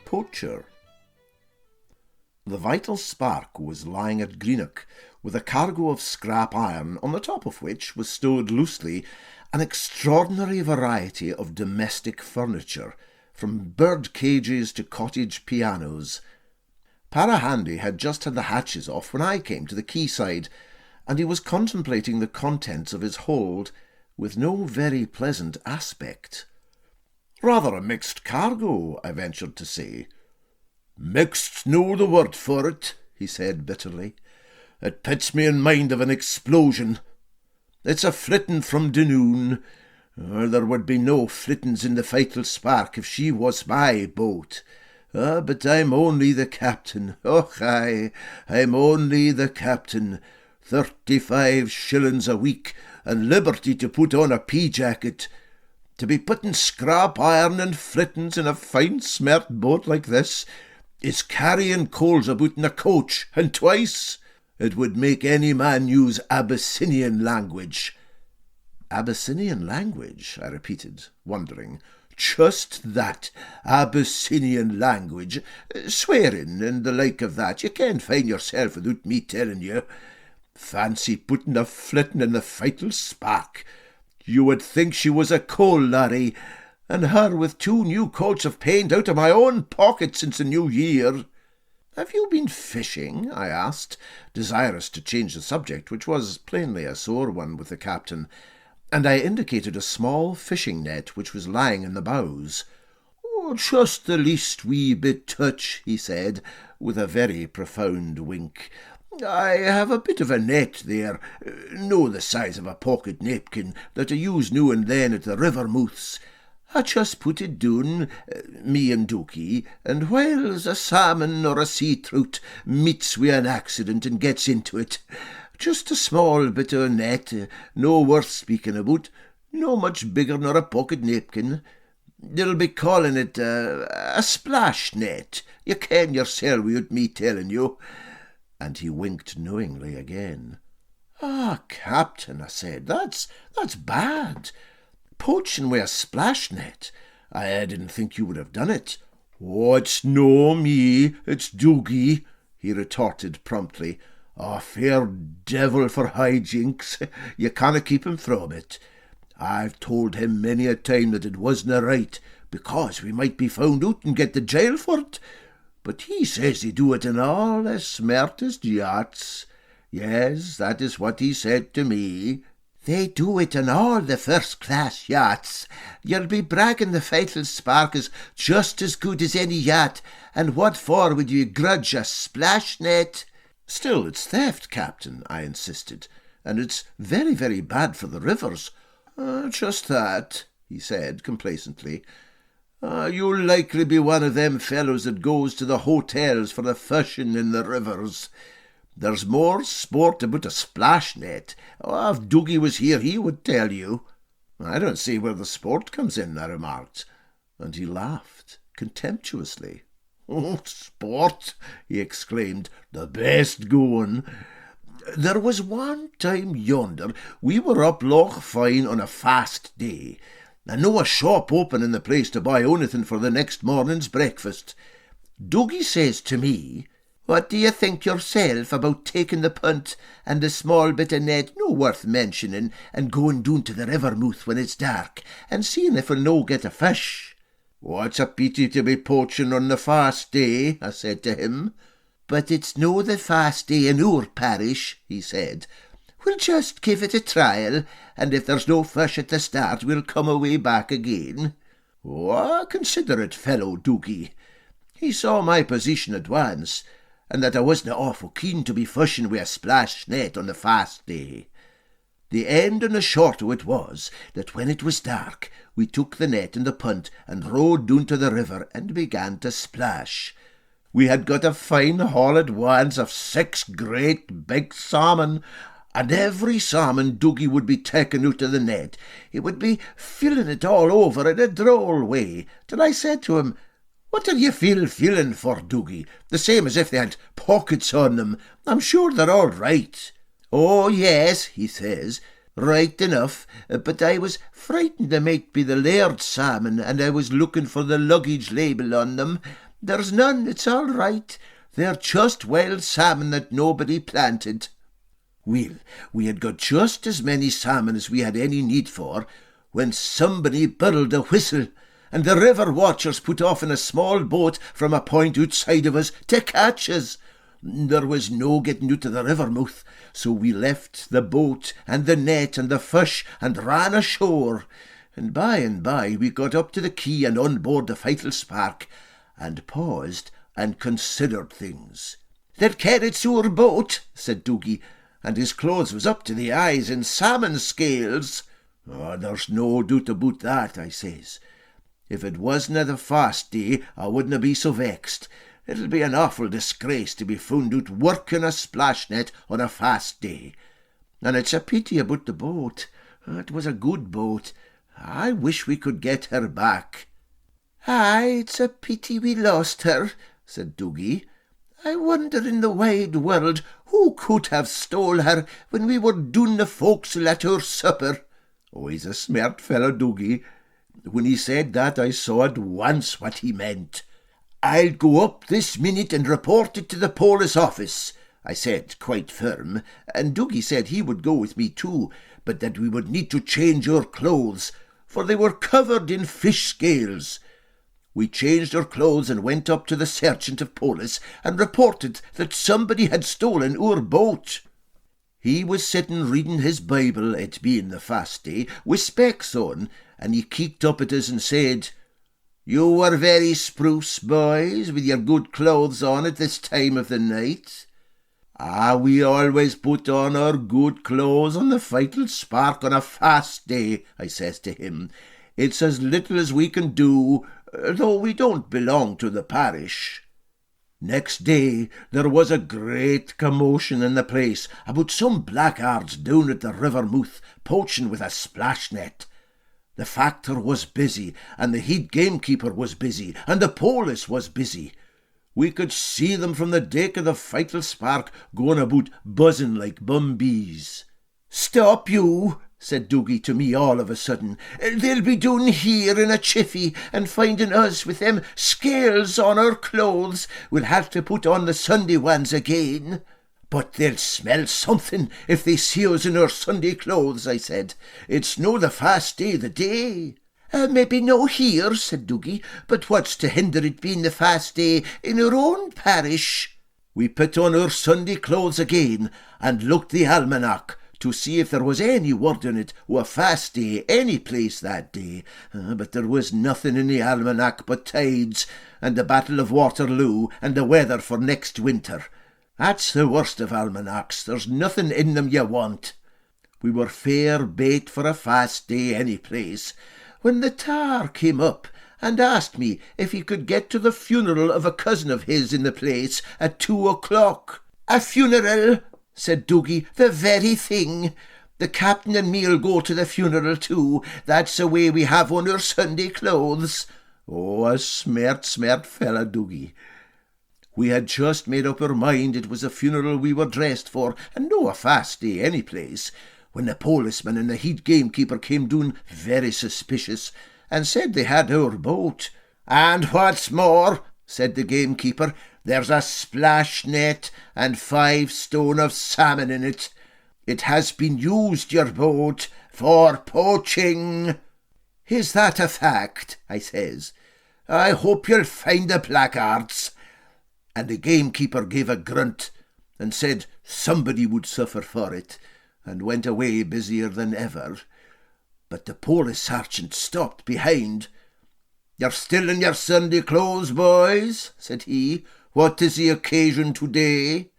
Poacher. The Vital Spark was lying at Greenock, with a cargo of scrap iron, on the top of which was stowed loosely an extraordinary variety of domestic furniture, from bird cages to cottage pianos. Parahandy had just had the hatches off when I came to the quayside, and he was contemplating the contents of his hold with no very pleasant aspect. "Rather a mixed cargo," I ventured to say. "Mixed's no the word for it," he said bitterly. "It puts me in mind of an explosion. It's a flittin' from Dunoon. There would be no flittins in the Vital Spark if she was my boat. But I'm only the captain. Och, aye, I'm only the captain. 35 shillings a week, and liberty to put on a pea-jacket. To be putting scrap iron and flittins in a fine smart boat like this is carrying coals about in a coach, and twice. It would make any man use Abyssinian language." "Abyssinian language?" I repeated, wondering. "Just that, Abyssinian language. Swearing and the like of that. You can't find yourself without me telling you. Fancy putting a flittin' in the Vital Spark. You would think she was a coal larry, and her with 2 new coats of paint out of my own pocket since the new year." "Have you been fishing?" I asked, desirous to change the subject, which was plainly a sore one with the captain, and I indicated a small fishing net which was lying in the bows. "Oh, just the least wee bit touch," he said, with a very profound wink. "I have a bit of a net there, no the size of a pocket napkin, that I use now and then at the river mouths. I just put it down, me and Dookie, and whiles a salmon or a sea trout meets wi' an accident and gets into it. Just a small bit of a net, no worth speaking about, no much bigger nor a pocket napkin. They'll be calling it a splash net. You ken yoursel without me telling you." And he winked knowingly again. "Ah, Captain," I said, that's bad. Poaching wi' a splash net. I didn't think you would have done it." "Oh, it's no me, it's Doogie," he retorted promptly. "A fair devil for hijinks. You canna keep him from it. I've told him many a time that it wasna right, because we might be found out and get to jail for it. But he says they do it in all the smartest yachts. Yes, that is what he said to me. They do it in all the first-class yachts. You'll be bragging the Vital Spark is just as good as any yacht, and what for would you grudge a splash net?" "Still, it's theft, Captain," I insisted, "and it's very, very bad for the rivers." "Just that," he said complacently. "You'll likely be one of them fellows that goes to the hotels for the fishing in the rivers. There's more sport about a splash net. If Doogie was here, he would tell you." "I don't see where the sport comes in," I remarked, and he laughed contemptuously. "Oh, sport!" he exclaimed. "The best going. There was one time yonder we were up Loch Fyne on a fast day, and no a shop open in the place to buy onything for the next morning's breakfast. Doogie says to me, 'What do you think yourself about taking the punt and the small bit of net no worth mentioning, and going down to the river mouth when it's dark, and seeing if we'll no get a fish?' 'What's a pity to be poaching on the fast day,' I said to him. 'But it's no the fast day in our parish,' he said. 'We'll just give it a trial, and if there's no fish at the start, we'll come away back again.' Oh, a considerate fellow, Doogie. He saw my position at once, and that I wasna awful keen to be fishing wi' a splash net on the fast day. The end and the short of it was that when it was dark, we took the net and the punt and rowed down to the river and began to splash. We had got a fine haul at once of 6 great big salmon, and every salmon Doogie would be taking out of the net, he would be filling it all over in a droll way, till I said to him, 'What are you feeling for, Doogie? The same as if they had pockets on them. I'm sure they're all right.' 'Oh, yes,' he says, 'right enough, but I was frightened they might be the laird's salmon, and I was looking for the luggage label on them. There's none, it's all right. They're just wild salmon that nobody planted. Well, we had got just as many salmon as we had any need for, when somebody birled a whistle, and the river watchers put off in a small boat from a point outside of us to catch us. There was no getting out to the river mouth, so we left the boat and the net and the fish and ran ashore. And by we got up to the quay and on board the Vital Spark, and paused and considered things. "They'd carried our boat," said Dougie, "and his clothes was up to the eyes in salmon scales." "Oh, there's no doubt about that," I says. "If it wasna the fast day, I wouldna be so vexed. It'll be an awful disgrace to be found out working a splash net on a fast day. And it's a pity about the boat. It was a good boat. I wish we could get her back." "Aye, it's a pity we lost her," said Dougie. "I wonder in the wide world who could have stole her when we were doon the forecastle at our supper." Oh, he's a smart fellow, Dougie. When he said that, I saw at once what he meant. "I'll go up this minute and report it to the police office," I said, quite firm, and Dougie said he would go with me too, but that we would need to change our clothes, for they were covered in fish scales. We changed our clothes and went up to the sergeant of police and reported that somebody had stolen our boat. He was sitting reading his Bible, it being the fast day, with specs on, and he keeked up at us and said, "You were very spruce, boys, with your good clothes on at this time of the night." "Ah, we always put on our good clothes on the Vital Spark on a fast day," I says to him. "It's as little as we can do, though we don't belong to the parish." Next day there was a great commotion in the place about some blackguards down at the river mouth poaching with a splash net. The factor was busy, and the head gamekeeper was busy, and the police was busy. We could see them from the deck of the Vital Spark going about buzzing like bumbees. "Stop you," said Dougie to me all of a sudden. "They'll be down here in a jiffy, and finding us with them scales on our clothes. We'll have to put on the Sunday ones again." "But they'll smell something if they see us in our Sunday clothes," I said. "It's no the fast day the day." "Maybe no here," said Dougie, "but what's to hinder it being the fast day in our own parish?" We put on our Sunday clothes again and looked the almanac to see if there was any word in it o' a fast day any place that day, but there was nothing in the almanac but tides and the Battle of Waterloo and the weather for next winter. That's the worst of almanacs. There's nothing in them you want. We were fair bait for a fast day any place, when the tar came up and asked me if he could get to the funeral of a cousin of his in the place at 2:00. "A funeral," said Dougie, "the very thing. The captain and me'll go to the funeral too. That's the way we have on our Sunday clothes." Oh, a smart fella, Dougie. We had just made up our mind it was a funeral we were dressed for, and no a fast day any place, when the policeman and the head gamekeeper came down very suspicious, and said they had our boat. "And what's more," said the gamekeeper, "there's a splash net and 5 stone of salmon in it. It has been used, your boat, for poaching." "Is that a fact?" I says. "I hope you'll find the blackguards." And the gamekeeper gave a grunt and said somebody would suffer for it, and went away busier than ever. But the police sergeant stopped behind. "You're still in your Sunday clothes, boys," said he. "What is the occasion today?"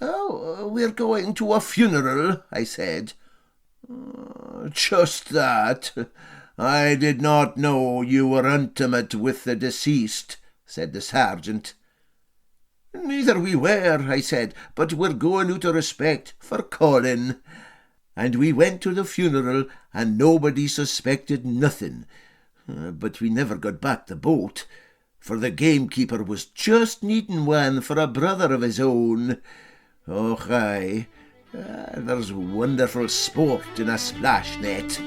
"Oh, we're going to a funeral," I said. "Just that. I did not know you were intimate with the deceased," said the sergeant. "Neither we were," I said, "but we're going out of respect for Colin." And we went to the funeral, and nobody suspected nothing. But we never got back the boat, for the gamekeeper was just needing one for a brother of his own. Oh, aye, there's wonderful sport in a splash net.